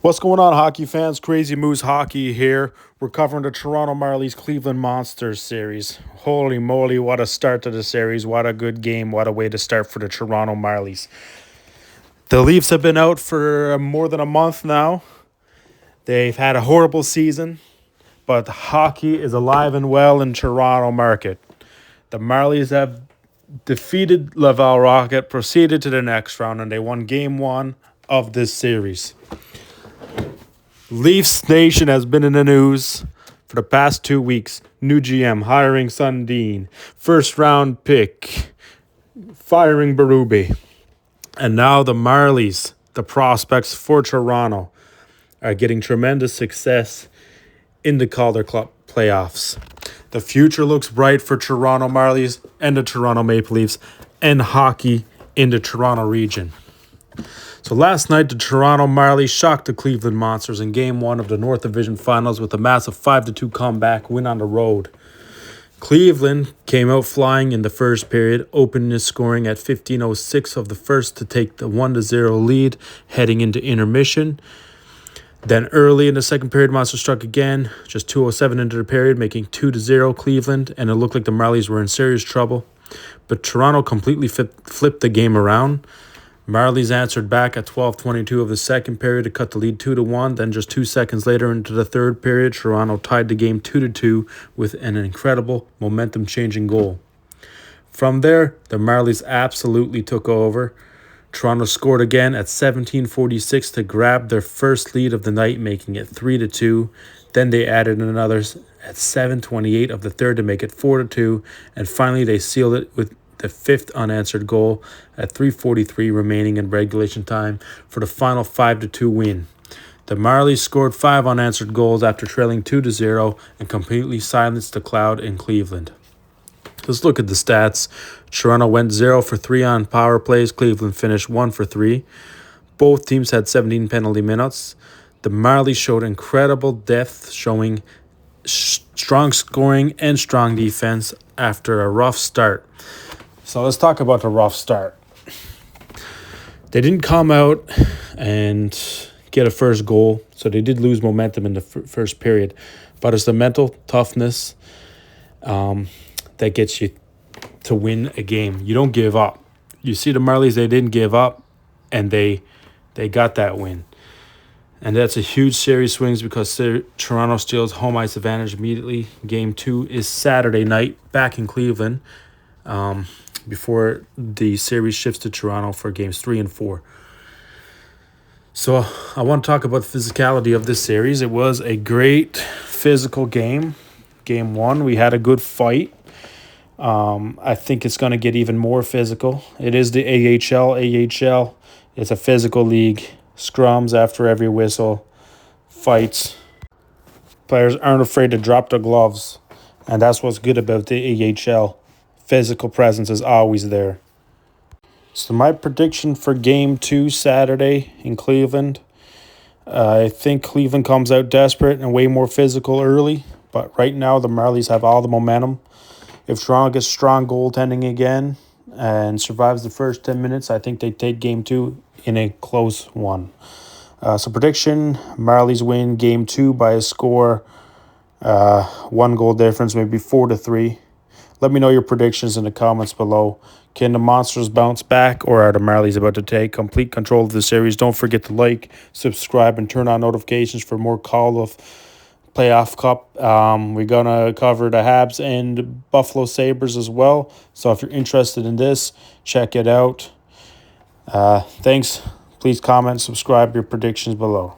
What's going on, hockey fans? Crazy Moose Hockey here. We're covering the Toronto Marlies Cleveland Monsters series. Holy moly, what a start to the series. What a good game. What a way to start for the Toronto Marlies. The Leafs have been out for more than a month now. They've had a horrible season, but hockey is alive and well in Toronto market. The Marlies have defeated Laval Rocket, proceeded to the next round, and they won game one of this series. Leafs Nation has been in the news for the past 2 weeks. New GM, hiring Sundin, first round pick, firing Berube. And now the Marlies, the prospects for Toronto, are getting tremendous success in the Calder Cup playoffs. The future looks bright for Toronto Marlies and the Toronto Maple Leafs and hockey in the Toronto region. So last night, the Toronto Marlies shocked the Cleveland Monsters in Game 1 of the North Division Finals with a massive 5-2 comeback win on the road. Cleveland came out flying in the first period, opening his scoring at 15:06 of the first to take the 1-0 lead heading into intermission. Then early in the second period, Monsters struck again, just 2:07 into the period, making 2-0 Cleveland, and it looked like the Marlies were in serious trouble. But Toronto completely flipped the game around. Marlies answered back at 12:22 of the second period to cut the lead 2-1. Then just 2 seconds later into the third period, Toronto tied the game 2-2 with an incredible momentum-changing goal. From there, the Marlies absolutely took over. Toronto scored again at 17:46 to grab their first lead of the night, making it 3-2. Then they added another at 7:28 of the third to make it 4-2. And finally, they sealed it with the fifth unanswered goal at 3:43 remaining in regulation time for the final 5-2 win. The Marlies scored 5 unanswered goals after trailing 2-0 and completely silenced the Cloud in Cleveland. Let's look at the stats. Toronto went 0 for 3 on power plays. Cleveland finished 1 for 3. Both teams had 17 penalty minutes. The Marlies showed incredible depth, showing strong scoring and strong defense after a rough start. So let's talk about the rough start. They didn't come out and get a first goal, so they did lose momentum in the first period. But it's the mental toughness that gets you to win a game. You don't give up. You see the Marlies, they didn't give up, and they got that win. And that's a huge series swings because Toronto steals home ice advantage immediately. Game 2 is Saturday night back in Cleveland. Before the series shifts to Toronto for games 3 and 4. So I want to talk about the physicality of this series. It was a great physical game. Game 1, we had a good fight. I think it's going to get even more physical. It is the AHL. AHL is a physical league. Scrums after every whistle. Fights. Players aren't afraid to drop their gloves. And that's what's good about the AHL. Physical presence is always there. So my prediction for Game 2 Saturday in Cleveland, I think Cleveland comes out desperate and way more physical early. But right now the Marlies have all the momentum. If Toronto gets strong goaltending again and survives the first 10 minutes, I think they take Game 2 in a close one. So prediction, Marlies win Game 2 by a score, 1 goal difference, maybe 4-3. Let me know your predictions in the comments below. Can the Monsters bounce back, or are the Marlies about to take complete control of the series? Don't forget to like, subscribe, and turn on notifications for more Call of Playoff Cup. We're going to cover the Habs and Buffalo Sabres as well. So if you're interested in this, check it out. Thanks. Please comment, subscribe, your predictions below.